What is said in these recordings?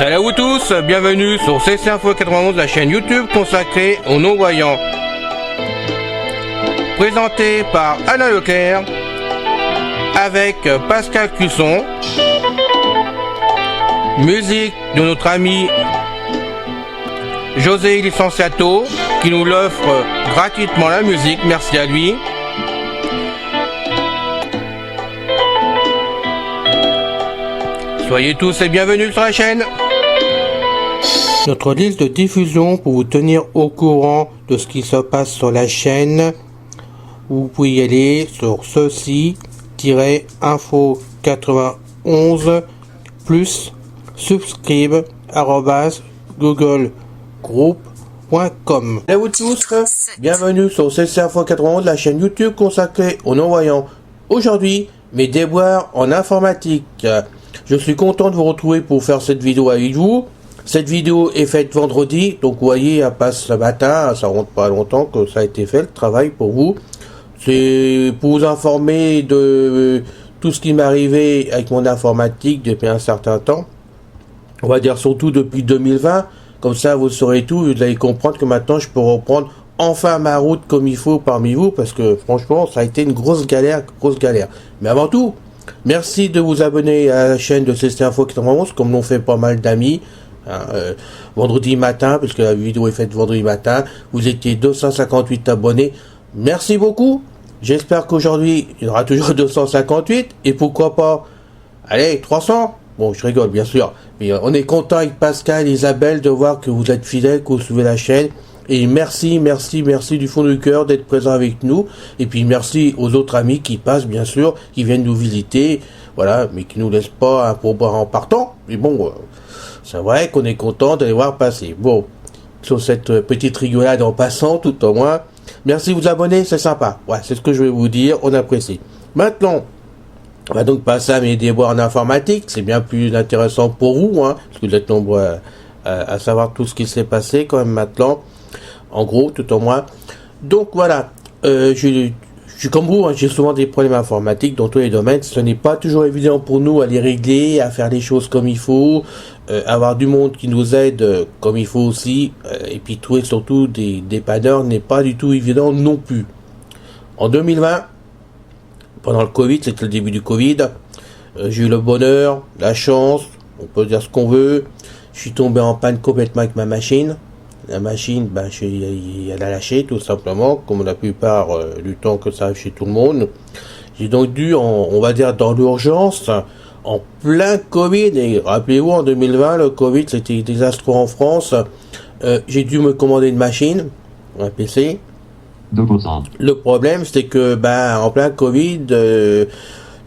Salut à vous tous, bienvenue sur CC Info 91, la chaîne YouTube consacrée aux non-voyants. Présenté par Alain Leclerc, avec Pascal Cusson. Musique de notre ami José Licenciato, qui nous l'offre gratuitement la musique, merci à lui. Soyez tous et bienvenus sur la chaîne. Notre liste de diffusion pour vous tenir au courant de ce qui se passe sur la chaîne. Vous pouvez y aller sur ceci-info91 plus subscribe @googlegroup.com. Salut à vous tous, bienvenue sur CC Info 91, la chaîne YouTube consacrée aux non-voyants. Aujourd'hui, mes déboires en informatique. Je suis content de vous retrouver pour faire cette vidéo avec vous. Cette vidéo est faite vendredi, donc vous voyez, elle passe ce matin, ça remonte pas longtemps que ça a été fait, le travail pour vous. C'est pour vous informer de tout ce qui m'est arrivé avec mon informatique depuis un certain temps. On va dire surtout depuis 2020, comme ça vous saurez tout, vous allez comprendre que maintenant je peux reprendre enfin ma route comme il faut parmi vous, parce que franchement ça a été une grosse galère. Mais avant tout, merci de vous abonner à la chaîne de CC Info 91, comme l'ont fait pas mal d'amis. Vendredi matin, puisque la vidéo est faite vendredi matin, vous étiez 258 abonnés. Merci beaucoup. J'espère qu'aujourd'hui, il y aura toujours 258. Et pourquoi pas, allez, 300. Bon, je rigole, bien sûr. Mais on est content avec Pascal et Isabelle de voir que vous êtes fidèles, que vous suivez la chaîne. Et merci du fond du cœur d'être présent avec nous. Et puis merci aux autres amis qui passent, bien sûr, qui viennent nous visiter. Voilà, mais qui nous laissent pas un pourboire en partant. Mais bon, c'est vrai qu'on est content de les voir passer. Bon, sur cette petite rigolade en passant, tout au moins. Merci de vous abonner, c'est sympa. Ouais, c'est ce que je vais vous dire, on apprécie. Maintenant, on va donc passer à mes déboires en informatique. C'est bien plus intéressant pour vous, hein, parce que vous êtes nombreux à savoir tout ce qui s'est passé quand même maintenant. En gros, tout au moins. Donc voilà, je suis comme vous, hein, j'ai souvent des problèmes informatiques dans tous les domaines. Ce n'est pas toujours évident pour nous à les régler, à faire les choses comme il faut, avoir du monde qui nous aide comme il faut aussi, et puis trouver surtout des dépanneurs n'est pas du tout évident non plus. En 2020, pendant le Covid, c'était le début du Covid, j'ai eu le bonheur, la chance, on peut dire ce qu'on veut, je suis tombé en panne complètement avec ma machine. La machine, elle a lâché tout simplement, comme la plupart du temps que ça arrive chez tout le monde. J'ai donc dû, on va dire dans l'urgence, en plein Covid, et rappelez-vous, en 2020, le Covid c'était désastreux en France, j'ai dû me commander une machine, un PC. Le problème c'était que, en plein Covid,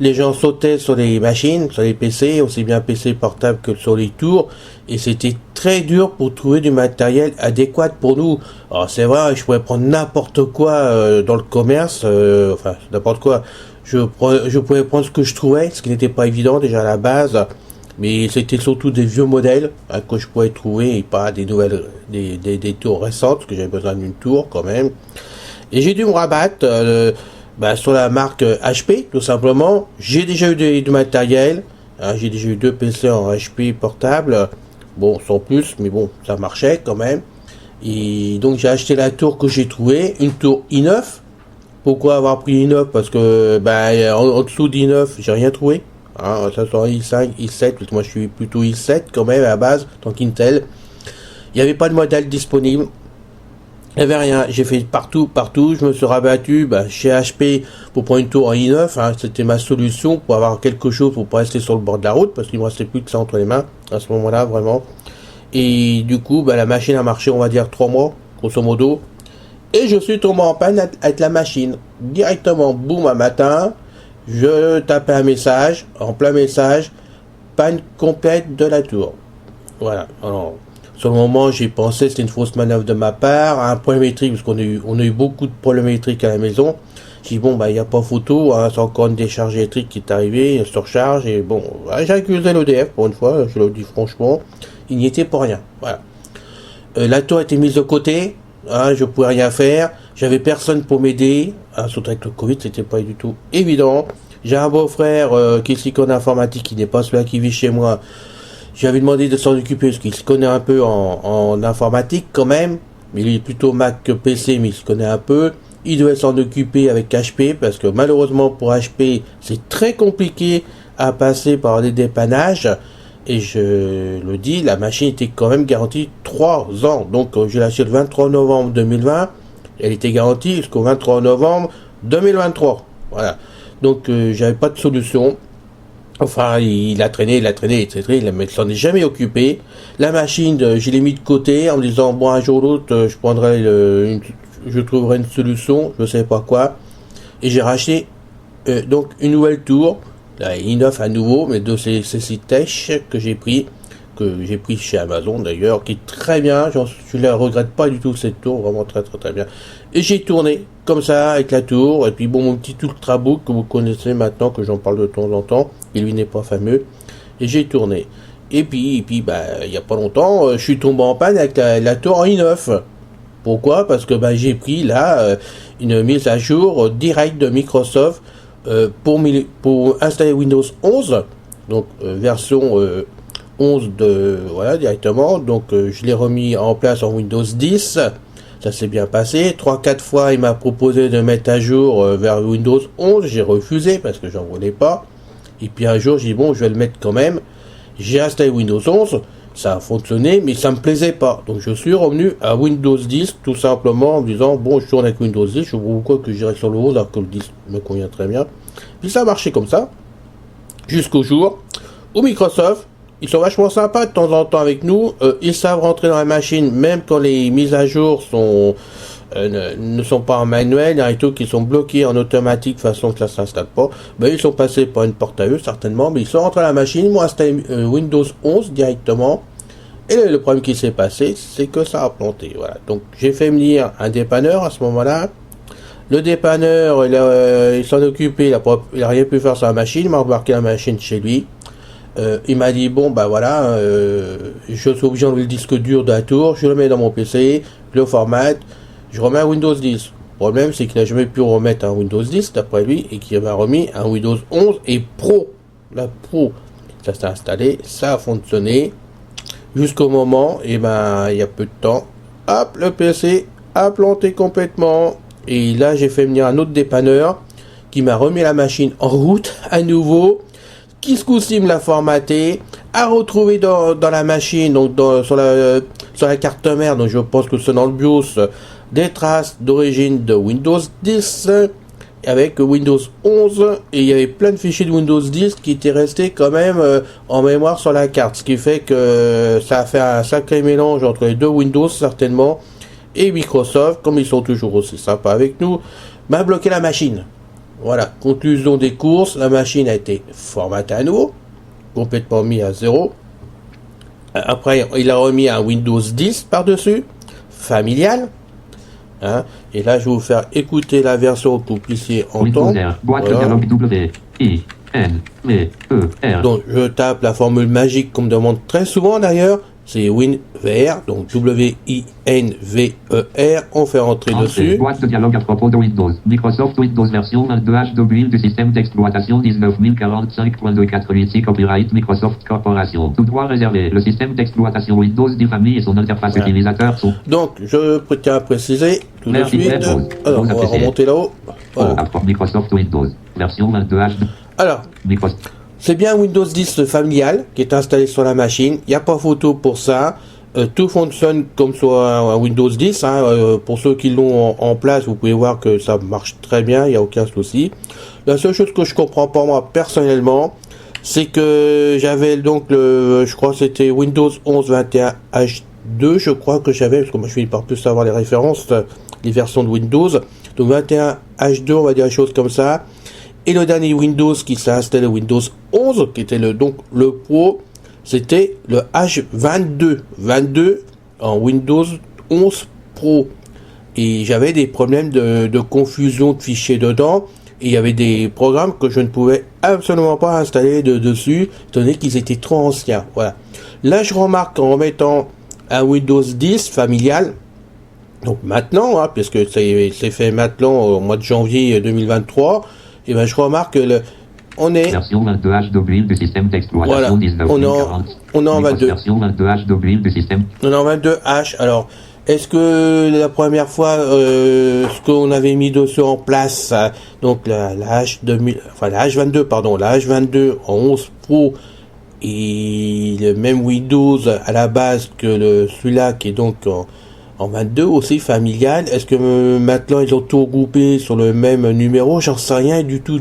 les gens sautaient sur les machines, sur les PC, aussi bien PC portable que sur les tours, et c'était très dur pour trouver du matériel adéquat pour nous. Alors c'est vrai, je pourrais prendre n'importe quoi dans le commerce, n'importe quoi. Je pouvais prendre ce que je trouvais, ce qui n'était pas évident déjà à la base, mais c'était surtout des vieux modèles que je pouvais trouver, et pas des nouvelles, des tours récentes, parce que j'avais besoin d'une tour quand même. Et j'ai dû me rabattre sur la marque HP, tout simplement. J'ai déjà eu du matériel, j'ai déjà eu 2 PC en HP portable, bon, sans plus, mais bon, ça marchait quand même. Et donc j'ai acheté la tour que j'ai trouvée, une tour i9. Pourquoi avoir pris i9? Parce que en dessous d'i9, j'ai rien trouvé. Ça soit i5, i7, parce que moi je suis plutôt i7 quand même à la base, tant qu'Intel. Il n'y avait pas de modèle disponible. Il n'y avait rien, j'ai fait partout, je me suis rabattu chez HP pour prendre une tour en i9, c'était ma solution pour avoir quelque chose pour pas rester sur le bord de la route, parce qu'il me restait plus que ça entre les mains, à ce moment-là, vraiment. Et du coup, la machine a marché, on va dire 3 mois, grosso modo, et je suis tombé en panne avec la machine. Directement, boum, un matin, je tapais un message, en plein message, panne complète de la tour. Voilà, alors... Sur le moment, j'ai pensé que c'était une fausse manœuvre de ma part, un problème électrique, parce qu'on a eu beaucoup de problèmes électriques à la maison. J'ai dit, bon, il n'y a pas photo, c'est encore une décharge électrique qui est arrivée, une surcharge, et bon, j'ai accusé l'EDF pour une fois, je le dis franchement, il n'y était pour rien, voilà. La tour a été mise de côté, je ne pouvais rien faire, j'avais personne pour m'aider, surtout avec le Covid, c'était pas du tout évident. J'ai un beau-frère qui est cyclone informatique, qui n'est pas celui qui vit chez moi, J'avais demandé de s'en occuper parce qu'il se connaît un peu en informatique quand même. Il est plutôt Mac que PC, mais il se connaît un peu. Il devait s'en occuper avec HP parce que malheureusement pour HP, c'est très compliqué à passer par des dépannages. Et je le dis, la machine était quand même garantie 3 ans. Donc je l'ai acheté le 23 novembre 2020. Elle était garantie jusqu'au 23 novembre 2023. Voilà. Donc j'avais pas de solution. Enfin, il a traîné, etc. Il ne s'en est jamais occupé. La machine, je l'ai mis de côté en me disant, bon, un jour ou l'autre, je trouverai une solution, je sais pas quoi. Et j'ai racheté, donc, une nouvelle tour, la i9 à nouveau, mais de ces Tech que j'ai pris chez Amazon d'ailleurs, qui est très bien, je la regrette pas du tout cette tour, vraiment très très très bien. Et j'ai tourné comme ça avec la tour, et puis bon, mon petit Ultrabook que vous connaissez maintenant, que j'en parle de temps en temps, et lui n'est pas fameux, et j'ai tourné. Et puis bah, il y a pas longtemps, je suis tombé en panne avec la tour en i9. Pourquoi? Parce que bah, j'ai pris là une mise à jour directe de Microsoft pour installer Windows 11, donc version 11 voilà directement. Donc je l'ai remis en place en Windows 10. Ça s'est bien passé. 3-4 fois il m'a proposé de mettre à jour vers Windows 11. J'ai refusé parce que j'en voulais pas. Et puis un jour j'ai dit bon, je vais le mettre quand même. J'ai installé Windows 11. Ça a fonctionné, mais ça me plaisait pas. Donc je suis revenu à Windows 10 tout simplement en me disant bon, je tourne avec Windows 10. Je vois pourquoi que j'irai sur le 11 alors que le 10 me convient très bien. Puis ça a marché comme ça jusqu'au jour où Microsoft, ils sont vachement sympas de temps en temps avec nous. Ils savent rentrer dans la machine même quand les mises à jour ne sont pas en manuel. Il y a des trucs qui sont bloqués en automatique de façon que ça s'installe pas. Ben, ils sont passés par une porte à eux certainement, mais ils sont rentrés dans la machine. Ils m'ont installé Windows 11 directement. Et le problème qui s'est passé, c'est que ça a planté. Voilà. Donc j'ai fait venir un dépanneur à ce moment-là. Le dépanneur, il s'en occupait, il a rien pu faire sur la machine. Il m'a embarqué la machine chez lui. Il m'a dit bon bah voilà, je suis obligé d'enlever le disque dur de la tour, je le mets dans mon PC, je le formate, je remets un Windows 10. Le problème c'est qu'il n'a jamais pu remettre un Windows 10 d'après lui et qu'il m'a remis un Windows 11 et Pro. La Pro, ça s'est installé, ça a fonctionné jusqu'au moment, et ben il y a peu de temps, hop, le PC a planté complètement. Et là j'ai fait venir un autre dépanneur qui m'a remis la machine en route à nouveau. Qui ce coup-ci me l'a formaté, a retrouvé dans la machine, donc sur la carte mère, donc je pense que c'est dans le BIOS, des traces d'origine de Windows 10 avec Windows 11, et il y avait plein de fichiers de Windows 10 qui étaient restés quand même en mémoire sur la carte, ce qui fait que ça a fait un sacré mélange entre les deux Windows certainement, et Microsoft, comme ils sont toujours aussi sympas avec nous, m'a bloqué la machine. Voilà, conclusion des courses, la machine a été formatée à nouveau, complètement mis à zéro. Après, il a remis un Windows 10 par-dessus, familial. Hein, et là, je vais vous faire écouter la version que vous puissiez entendre. Voilà. Donc, je tape la formule magique qu'on me demande très souvent d'ailleurs. C'est WinVR, donc W-I-N-V-E-R, on fait rentrer dessus. Boîte de dialogue à propos de Windows. Microsoft Windows version 22H2000 du système d'exploitation 19045.248 copyright Microsoft Corporation. Tout droit réservé. Le système d'exploitation Windows des familles et son interface utilisateur sont... Donc, je tiens à préciser tout de suite. Alors, on va remonter là-haut. Voilà. Microsoft Windows version 22H. Alors, Microsoft. C'est bien Windows 10 familial qui est installé sur la machine. Il n'y a pas photo pour ça. Tout fonctionne comme sur un Windows 10. Pour ceux qui l'ont en place, vous pouvez voir que ça marche très bien. Il n'y a aucun souci. La seule chose que je comprends pas moi personnellement, c'est que j'avais donc je crois que c'était Windows 11 21H2. Je crois que j'avais, parce que moi je finis par plus savoir les références, les versions de Windows. Donc 21H2, on va dire des choses comme ça. Et le dernier Windows qui s'est installé, Windows 11, qui était le Pro, c'était le H22. 22 en Windows 11 Pro. Et j'avais des problèmes de confusion de fichiers dedans. Et il y avait des programmes que je ne pouvais absolument pas installer dessus, étant donné qu'ils étaient trop anciens. Voilà. Là, je remarque en remettant un Windows 10 familial, donc maintenant, puisque c'est fait maintenant au mois de janvier 2023, et ben je remarque que on est... Version 22 H de build du système d'exploitation Voilà, 19 on est 40. en 22. Version 22 H de build du système. On est en 22H. Alors, est-ce que la première fois, ce qu'on avait mis dessus en place, donc la H2000, enfin la H22, pardon, la H22 en 11 Pro et le même Windows à la base que celui-là qui est donc en 22 aussi familial, est-ce que maintenant ils ont tout regroupé sur le même numéro? J'en sais rien du tout.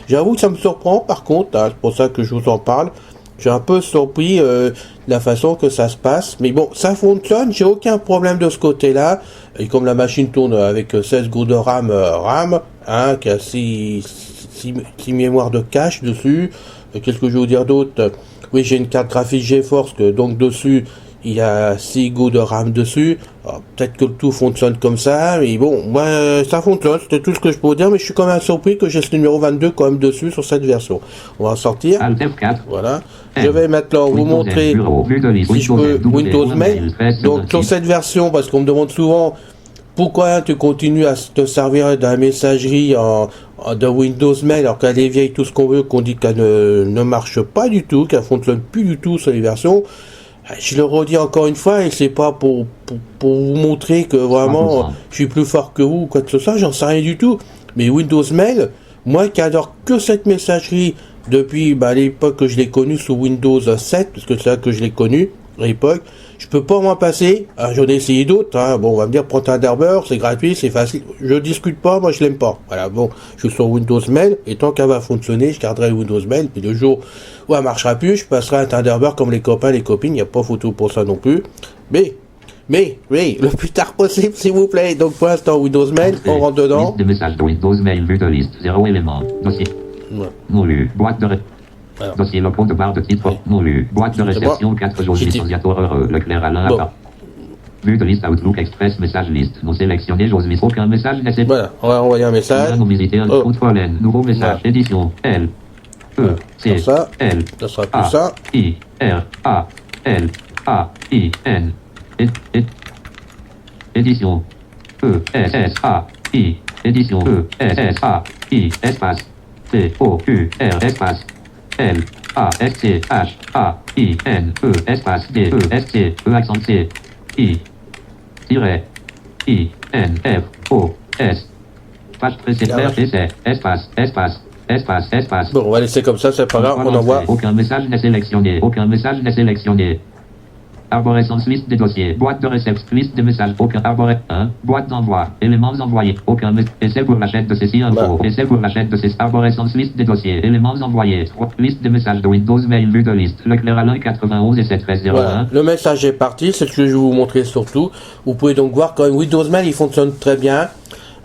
J'avoue que ça me surprend par contre, hein, c'est pour ça que je vous en parle. Je suis un peu surpris de la façon que ça se passe. Mais bon, ça fonctionne, j'ai aucun problème de ce côté-là. Et comme la machine tourne avec 16 Go de RAM, hein, qui a 6 mémoires de cache dessus. Qu'est-ce que je vais vous dire d'autre? Oui, j'ai une carte graphique GeForce, donc dessus, il y a 6 Go de RAM dessus. Peut-être que le tout fonctionne comme ça, mais bon, moi, ça fonctionne, c'était tout ce que je peux vous dire, mais je suis quand même surpris que j'ai ce numéro 22 quand même dessus sur cette version. On va en sortir. Alt F4. Voilà. Je vais maintenant vous montrer si je peux Windows Mail. Donc sur cette version, parce qu'on me demande souvent pourquoi tu continues à te servir de la messagerie de Windows Mail alors qu'elle est vieille, tout ce qu'on veut, qu'on dit qu'elle ne marche pas du tout, qu'elle fonctionne plus du tout sur les versions. Je le redis encore une fois, et c'est pas pour vous montrer que vraiment je suis plus fort que vous ou quoi que ce soit, j'en sais rien du tout. Mais Windows Mail, moi qui adore que cette messagerie depuis l'époque que je l'ai connue sous Windows 7, parce que c'est là que je l'ai connue à l'époque, je peux pas m'en passer. J'en ai essayé d'autres, hein. Bon, on va me dire, prends Thunderbird, c'est gratuit, c'est facile. Je discute pas, moi je l'aime pas. Voilà, bon, je suis sur Windows Mail, et tant qu'elle va fonctionner, je garderai Windows Mail, puis le jour où elle marchera plus, je passerai à Thunderbird comme les copains, les copines, il n'y a pas photo pour ça non plus. Mais, oui, le plus tard possible, s'il vous plaît. Donc pour l'instant, Windows Mail, on rentre dedans. Liste de messages de Windows Mail, vue de liste, 0 élément, dossier. Ouais. Non lu, boîte de Alors. dossier local de barre de titre, Oui. non lu, boîte de réception, 4 jours, licenciateur heureux, Leclerc Alain, Bon. Vue de liste Outlook Express, message liste, non sélectionné, j'ose mis aucun message nécessaire. Voilà, on va envoyer un message. Non visité, un contrôle N, nouveau message, édition, L, E, C, Comme ça, L, ça sera A, plus ça. I, R, A, L, A, I, N, édition, E, S, S, A, I, édition, E, S, S, A, I, espace, T, O, U, R, espace, L, A, S, C, H, A, I, N, E, espace, D, E, S, C, E, accent C, I, tiret, I, N, F, O, S, page précédente, espace, espace. Bon, on va laisser comme ça, c'est pas grave, on envoie. Aucun message n'est sélectionné, Arborescence, liste des dossiers, boîte de réception, liste des messages, aucun boîte d'envoi, éléments envoyés, aucun essai pour la chaîne de ceci info, essai pour la chaîne de ceci, arborescence, liste des dossiers, éléments envoyés, liste des messages de Windows Mail, vue de liste, Leclerc Alain 91 et 71301. Voilà. Le message est parti, c'est ce que je vais vous montrer surtout. Vous pouvez donc voir quand même Windows Mail, il fonctionne très bien.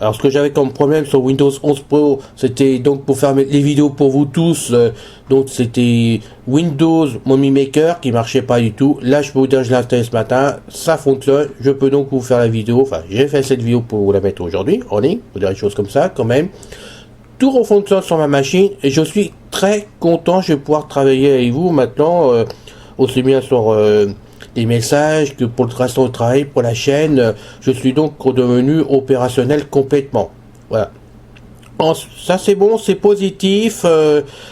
Alors ce que j'avais comme problème sur Windows 11 Pro, c'était donc pour faire les vidéos pour vous tous, donc c'était Windows Movie Maker qui marchait pas du tout. Là je peux vous dire, je l'ai installé ce matin, ça fonctionne, je peux donc vous faire la vidéo, enfin j'ai fait cette vidéo pour vous la mettre aujourd'hui en ligne, vous dire des choses comme ça quand même. Tout refonctionne sur ma machine et je suis très content, je vais pouvoir travailler avec vous maintenant, aussi bien sur des messages que pour le reste du travail, pour la chaîne. Je suis donc redevenu opérationnel complètement. Voilà. Ça c'est bon, c'est positif.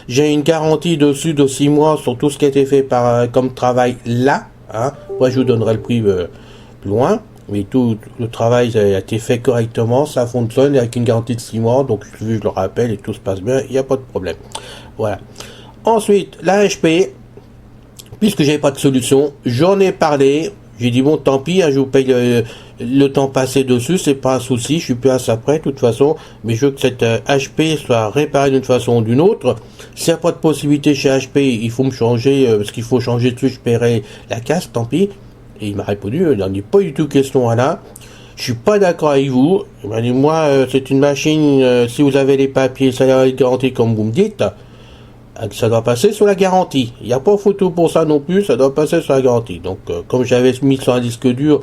J'ai une garantie dessus de 6 mois sur tout ce qui a été fait comme travail là. Hein. Moi je vous donnerai le prix plus loin. Mais tout le travail a été fait correctement, ça fonctionne avec une garantie de 6 mois. Donc je le rappelle et tout se passe bien, il n'y a pas de problème. Voilà. Ensuite, la HP. Puisque j'avais pas de solution, j'en ai parlé. J'ai dit bon, tant pis, hein, je vous paye le temps passé dessus, c'est pas un souci, je suis plus à ça près de toute façon. Mais je veux que cette HP soit réparée d'une façon ou d'une autre. S'il n'y a pas de possibilité chez HP, il faut me changer, parce qu'il faut changer dessus, je paierai la casse, tant pis. Et il m'a répondu, il n'en est pas du tout question à là. Je suis pas d'accord avec vous. Il m'a dit, moi, c'est une machine, si vous avez les papiers, ça a été garanti comme vous me dites. Ça doit passer sur la garantie. Il n'y a pas photo pour ça non plus, ça doit passer sur la garantie. Donc, comme j'avais mis sur un disque dur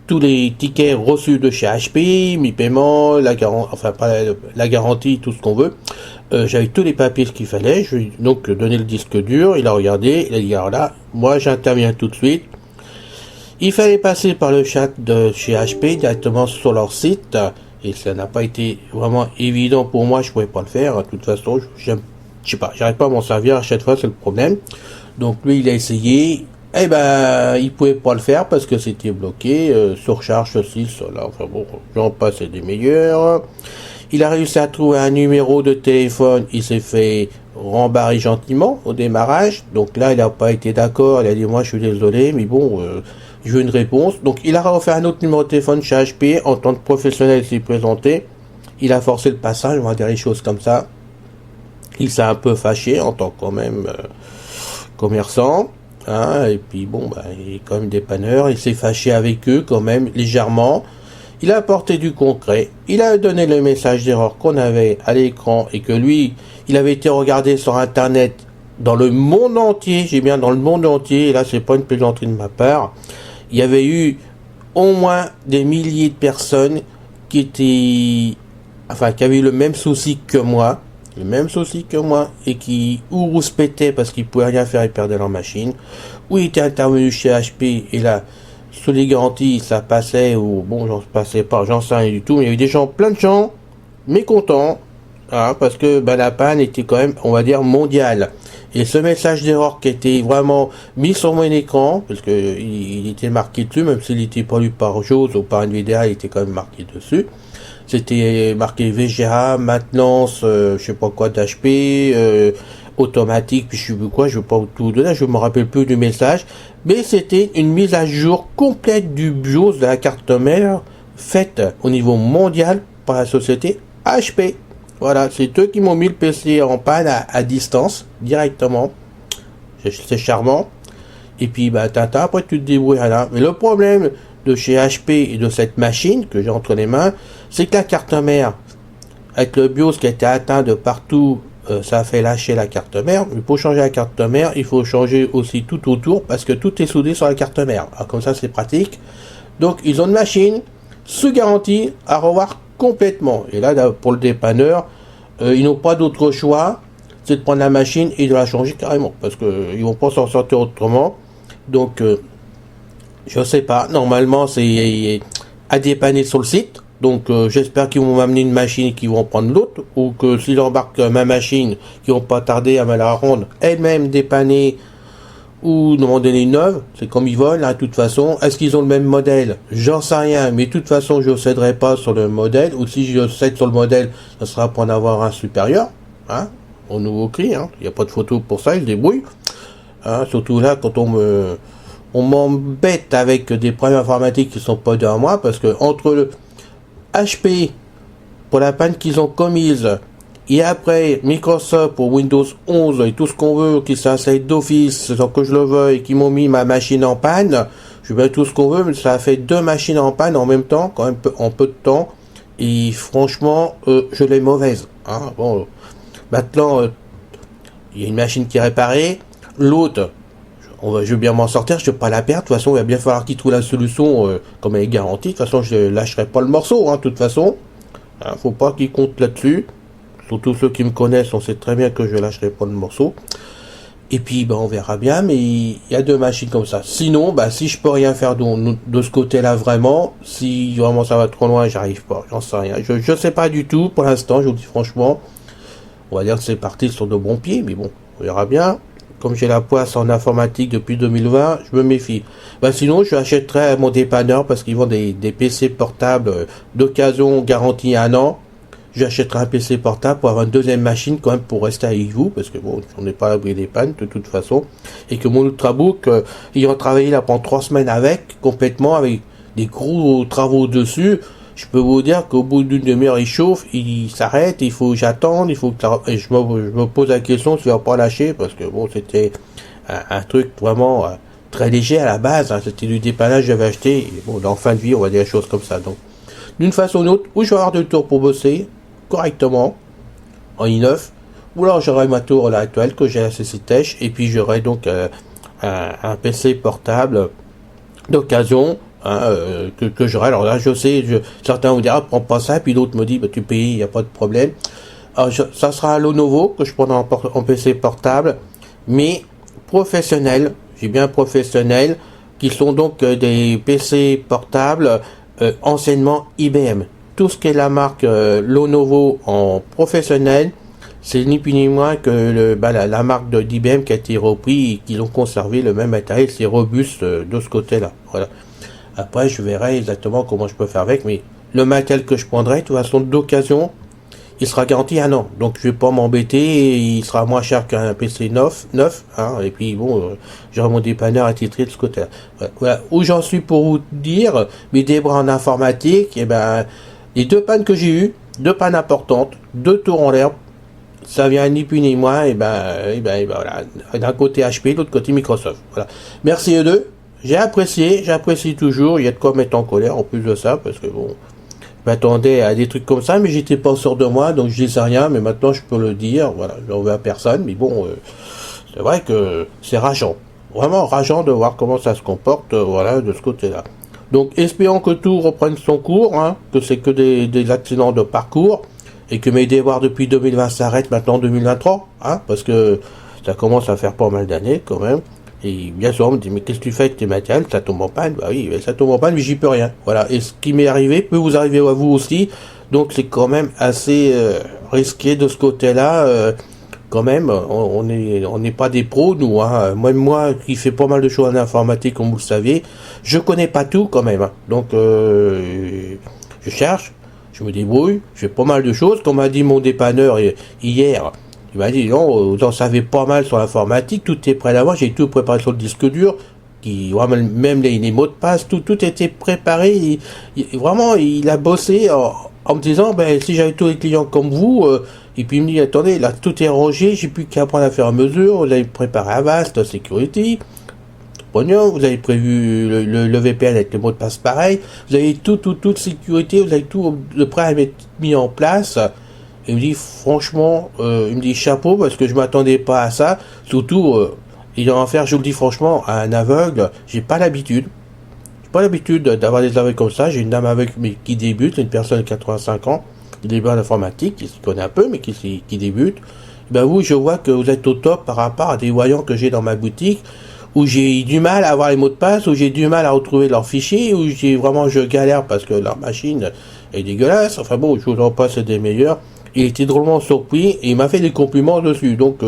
tous les tickets reçus de chez HP, mes paiements, la garantie, tout ce qu'on veut, j'avais tous les papiers ce qu'il fallait. Je lui ai donc donné le disque dur, il a regardé, il a dit, alors là, moi j'interviens tout de suite. Il fallait passer par le chat de chez HP directement sur leur site, et ça n'a pas été vraiment évident pour moi, je pouvais pas le faire. De toute façon, j'aime je sais pas, j'arrive pas à m'en servir à chaque fois, c'est le problème. Donc lui, il a essayé, eh ben, il pouvait pas le faire parce que c'était bloqué, surcharge, ceci, cela, enfin bon, j'en passe des meilleurs. Il a réussi à trouver un numéro de téléphone, il s'est fait rembarrer gentiment au démarrage, donc là, il n'a pas été d'accord, il a dit, moi, je suis désolé, mais bon, je veux une réponse. Donc il a refait un autre numéro de téléphone chez HP, en tant que professionnel, il s'est présenté, il a forcé le passage, on va dire les choses comme ça. Il s'est un peu fâché en tant que quand même commerçant, hein, et puis bon, bah, il est quand même dépanneur, il s'est fâché avec eux quand même légèrement. Il a apporté du concret, il a donné le message d'erreur qu'on avait à l'écran et que lui, il avait été regardé sur internet dans le monde entier, j'ai bien dans le monde entier, et là c'est pas une plaisanterie de ma part, il y avait eu au moins des milliers de personnes qui étaient, enfin qui avaient le même souci que moi, et qui ou rouspétaient parce qu'ils pouvaient rien faire et perdaient leur machine, ou ils étaient intervenus chez HP et là, sous les garanties, ça passait, ou bon, j'en passais pas, j'en sais rien du tout, mais il y avait des gens, plein de gens, mécontents, hein, parce que ben, la panne était quand même, on va dire, mondiale. Et ce message d'erreur qui était vraiment mis sur mon écran, parce que il était marqué dessus, même s'il était pas lu par JAWS ou par NVIDIA, il était quand même marqué dessus. C'était marqué VGA, maintenance, je sais pas quoi d'HP, automatique, puis je sais plus quoi, je veux pas tout donner, je me rappelle plus du message, mais c'était une mise à jour complète du BIOS de la carte mère, faite au niveau mondial par la société HP. Voilà, c'est eux qui m'ont mis le PC en panne à distance, directement. C'est charmant. Et puis, bah, après tu te débrouilles, là. Mais le problème de chez HP et de cette machine que j'ai entre les mains, c'est que la carte mère, avec le BIOS qui a été atteint de partout, ça a fait lâcher la carte mère. Mais pour changer la carte mère, il faut changer aussi tout autour parce que tout est soudé sur la carte mère. Alors comme ça, c'est pratique. Donc, ils ont une machine sous garantie à revoir complètement. Et là, pour le dépanneur, ils n'ont pas d'autre choix, c'est de prendre la machine et de la changer carrément parce que ils vont pas s'en sortir autrement. Donc, je sais pas. Normalement, c'est à dépanner sur le site. Donc j'espère qu'ils vont m'amener une machine et qu'ils vont prendre l'autre, ou que s'ils embarquent ma machine, qu'ils vont pas tarder à me la rendre elle-même dépannée ou m'en donner une neuve. C'est comme ils veulent, hein, de toute façon. Est-ce qu'ils ont le même modèle? J'en sais rien, mais de toute façon je ne céderai pas sur le modèle, ou si je cède sur le modèle, ce sera pour en avoir un supérieur, hein, au nouveau cri, hein. Il n'y a pas de photo pour ça, ils se débrouillent. Hein, surtout là, quand on m'embête avec des problèmes informatiques qui sont pas derrière moi, parce que entre le HP pour la panne qu'ils ont commise et après Microsoft pour Windows 11 et tout ce qu'on veut qui s'installe d'office sans que je le veuille, qui m'ont mis ma machine en panne, je vais tout ce qu'on veut, mais ça a fait 2 machines en panne en même temps, quand même en peu de temps, et franchement je l'ai mauvaise, hein. Bon, maintenant il y a une machine qui est réparée, l'autre je vais bien m'en sortir, je ne vais pas la perdre. De toute façon, il va bien falloir qu'il trouve la solution comme elle est garantie. De toute façon, je ne lâcherai pas le morceau, hein, de toute façon. Hein, faut pas qu'il compte là-dessus. Surtout ceux qui me connaissent, on sait très bien que je ne lâcherai pas le morceau. Et puis, ben, on verra bien, mais il y a 2 machines comme ça. Sinon, ben, si je peux rien faire de ce côté-là vraiment, si vraiment ça va trop loin, j'arrive pas. J'en sais rien. Je sais pas du tout pour l'instant, je vous dis franchement. On va dire que c'est parti sur de bons pieds, mais bon, on verra bien. Comme j'ai la poisse en informatique depuis 2020, je me méfie. Ben sinon, je achèterai à mon dépanneur parce qu'ils vendent des PC portables d'occasion garantie 1 an. J'achèterai un PC portable pour avoir une deuxième machine quand même pour rester avec vous parce que bon, on n'est pas à l'abri des pannes de toute façon. Et que mon Ultrabook, ayant travaillé là pendant 3 semaines avec, complètement avec des gros travaux dessus, je peux vous dire qu'au bout d'une demi-heure, il chauffe, il s'arrête, il faut que j'attende, il faut que et je me pose la question s'il va pas lâcher, parce que bon, c'était un truc vraiment très léger à la base, hein, c'était du dépannage que j'avais acheté, et bon, en fin de vie, on va dire des choses comme ça. Donc, d'une façon ou d'une autre, ou je vais avoir 2 tours pour bosser correctement, en i9, ou alors j'aurai ma tour à l'heure actuelle que j'ai à CCTech, et puis j'aurai donc un PC portable d'occasion, hein, que j'aurai. Alors là, je sais, certains vont dire, ah, prends pas ça, puis d'autres me disent, bah, tu payes, il n'y a pas de problème. Alors, ça sera à Lenovo que je prendrai en PC portable, mais professionnel, j'ai bien professionnel, qui sont donc des PC portables anciennement IBM. Tout ce qui est la marque Lenovo en professionnel, c'est ni plus ni moins que la marque d'IBM qui a été repris et qu'ils ont conservé le même matériel, c'est robuste de ce côté-là. Voilà. Après, je verrai exactement comment je peux faire avec, mais le matériel que je prendrai, de toute façon, d'occasion, il sera garanti 1 an. Donc, je vais pas m'embêter, il sera moins cher qu'un PC neuf, hein, et puis bon, j'aurai mon dépanneur attitré de ce côté-là. Voilà. Où j'en suis pour vous dire, mes débris en informatique, et ben, les 2 pannes que j'ai eues, 2 pannes importantes, 2 tours en l'herbe, ça vient ni plus ni moins, et ben voilà. D'un côté HP, de l'autre côté Microsoft. Voilà. Merci eux deux. J'apprécie toujours. Il y a de quoi mettre en colère en plus de ça, parce que bon, je m'attendais à des trucs comme ça, mais j'étais pas sûr de moi, donc je disais rien, mais maintenant je peux le dire. Voilà, je n'en veux à personne, mais bon, c'est vrai que c'est rageant. Vraiment rageant de voir comment ça se comporte, voilà, de ce côté-là. Donc, espérons que tout reprenne son cours, hein, que c'est que des accidents de parcours, et que mes devoirs depuis 2020 s'arrêtent maintenant en 2023, hein, parce que ça commence à faire pas mal d'années quand même. Et bien sûr, on me dit, mais qu'est-ce que tu fais avec tes matériels? Ça tombe en panne? Bah oui, ça tombe en panne, mais j'y peux rien. Voilà. Et ce qui m'est arrivé peut vous arriver à vous aussi. Donc c'est quand même assez risqué de ce côté-là. Quand même, on n'est pas des pros, nous, hein. Moi qui fais pas mal de choses en informatique, comme vous le savez, je connais pas tout quand même, hein. Donc je cherche, je me débrouille, je fais pas mal de choses. Comme m'a dit mon dépanneur hier, il m'a dit, non, vous en savez pas mal sur l'informatique, tout est prêt d'avance, j'ai tout préparé sur le disque dur, même les mots de passe, tout était préparé, vraiment, il a bossé en me disant, ben, si j'avais tous les clients comme vous, et puis il me dit, attendez, là, tout est rangé, j'ai plus qu'à apprendre à faire à mesure, vous avez préparé Avast, la sécurité, pognon, vous avez prévu le VPN avec les mots de passe pareil, vous avez toute sécurité, vous avez tout de prêt à mettre mis en place. Il me dit franchement, il me dit chapeau parce que je m'attendais pas à ça. Surtout, il en faire, je vous le dis franchement, à un aveugle, j'ai pas l'habitude. J'ai pas l'habitude d'avoir des aveugles comme ça. J'ai une dame aveugle mais qui débute, une personne de 85 ans, qui débute en informatique, qui s'y connaît un peu, mais qui débute. Ben vous, je vois que vous êtes au top par rapport à des voyants que j'ai dans ma boutique, où j'ai du mal à avoir les mots de passe, où j'ai du mal à retrouver leurs fichiers, où je galère parce que leur machine est dégueulasse. Enfin bon, je vous en passe des meilleurs. Il était drôlement surpris et il m'a fait des compliments dessus. Donc,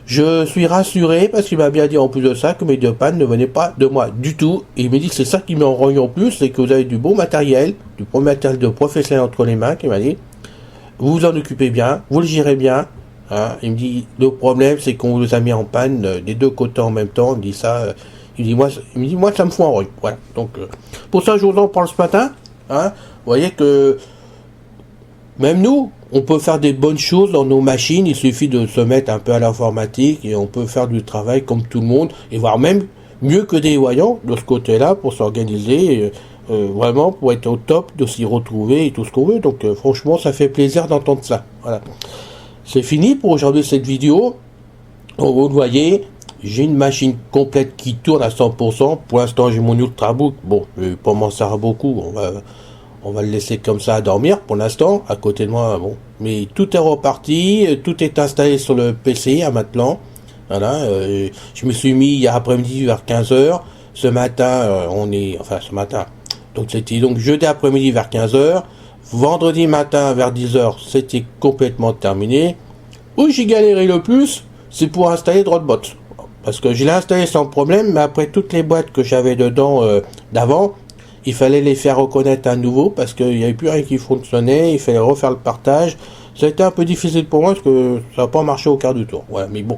je suis rassuré parce qu'il m'a bien dit en plus de ça que mes 2 pannes ne venaient pas de moi du tout. Et il me dit que c'est ça qui m'enrogne en plus, c'est que vous avez du bon matériel, du bon matériel de professionnel entre les mains, qu'il m'a dit. Vous vous en occupez bien, vous le gérez bien. Hein. Il me dit, le problème, c'est qu'on vous a mis en panne des 2 côtés en même temps. Il me dit ça. Il me dit, moi, ça me fout en rogne. Voilà. Donc, pour ça, je vous en parle ce matin. Hein. Vous voyez que même nous, on peut faire des bonnes choses dans nos machines, il suffit de se mettre un peu à l'informatique et on peut faire du travail comme tout le monde, et voire même mieux que des voyants de ce côté-là pour s'organiser, vraiment pour être au top, de s'y retrouver et tout ce qu'on veut. Donc franchement, ça fait plaisir d'entendre ça. Voilà. C'est fini pour aujourd'hui cette vidéo. Vous le voyez, j'ai une machine complète qui tourne à 100%. Pour l'instant, j'ai mon Ultrabook. Bon, je vais pas m'en servir beaucoup. On va le laisser comme ça à dormir pour l'instant, à côté de moi, bon. Mais tout est reparti, tout est installé sur le PC à maintenant. Voilà, je me suis mis hier après-midi vers 15h. Ce matin, ce matin. Donc c'était donc jeudi après-midi vers 15h. Vendredi matin vers 10h, c'était complètement terminé. Où j'ai galéré le plus, c'est pour installer Dropbox. Parce que je l'ai installé sans problème, mais après toutes les boîtes que j'avais dedans d'avant, il fallait les faire reconnaître à nouveau parce qu'il n'y avait plus rien qui fonctionnait, il fallait refaire le partage. Ça a été un peu difficile pour moi parce que ça n'a pas marché au quart du tour. Voilà, mais bon,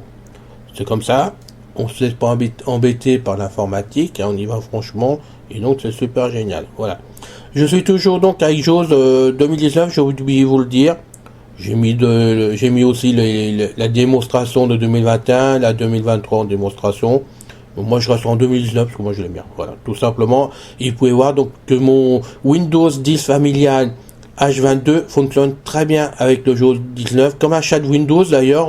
c'est comme ça. On ne se laisse pas embêter par l'informatique, hein, on y va franchement, et donc c'est super génial. Voilà. Je suis toujours donc avec JAWS 2019, j'ai oublié de vous le dire. J'ai mis aussi la démonstration de 2021, la 2023 en démonstration. Donc moi je reste en 2019 parce que moi je l'aime bien. Voilà, tout simplement. Et vous pouvez voir donc que mon Windows 10 familial H22 fonctionne très bien avec le JAWS 19. Comme achat de Windows d'ailleurs,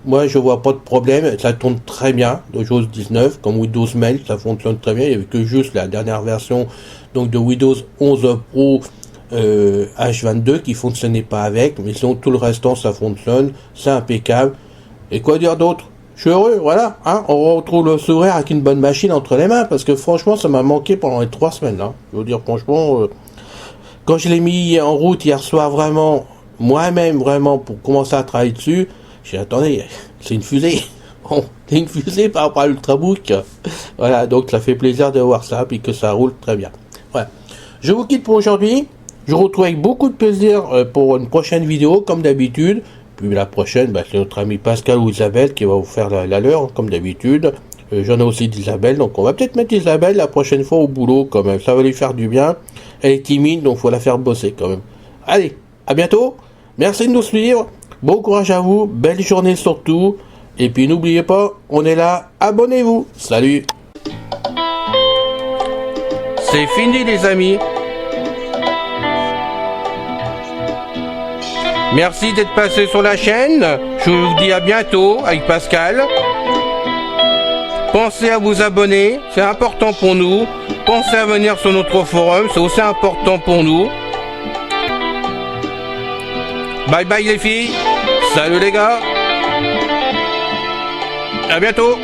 moi je vois pas de problème. Ça tourne très bien le JAWS 19. Comme Windows Mail, ça fonctionne très bien. Il n'y avait que juste la dernière version donc de Windows 11 Pro H22 qui fonctionnait pas avec. Mais sinon tout le restant ça fonctionne. C'est impeccable. Et quoi dire d'autre? Je suis heureux, voilà, hein, on retrouve le sourire avec une bonne machine entre les mains, parce que franchement, ça m'a manqué pendant les 3 semaines, hein. Je veux dire, franchement, quand je l'ai mis en route hier soir, vraiment, moi-même vraiment pour commencer à travailler dessus, j'ai dit attendez, c'est une fusée. Bon, c'est une fusée par rapport à l'Ultrabook. Voilà, donc ça fait plaisir de voir ça, puis que ça roule très bien. Voilà. Je vous quitte pour aujourd'hui. Je vous retrouve avec beaucoup de plaisir pour une prochaine vidéo, comme d'habitude. Puis la prochaine, c'est notre ami Pascal ou Isabelle qui va vous faire la leur, comme d'habitude. J'en ai aussi d'Isabelle, donc on va peut-être mettre Isabelle la prochaine fois au boulot, quand même. Ça va lui faire du bien. Elle est timide, donc faut la faire bosser, quand même. Allez, à bientôt. Merci de nous suivre. Bon courage à vous. Belle journée surtout. Et puis n'oubliez pas, on est là. Abonnez-vous. Salut. C'est fini, les amis. Merci d'être passé sur la chaîne. Je vous dis à bientôt avec Pascal. Pensez à vous abonner, c'est important pour nous. Pensez à venir sur notre forum, c'est aussi important pour nous. Bye bye les filles. Salut les gars. À bientôt.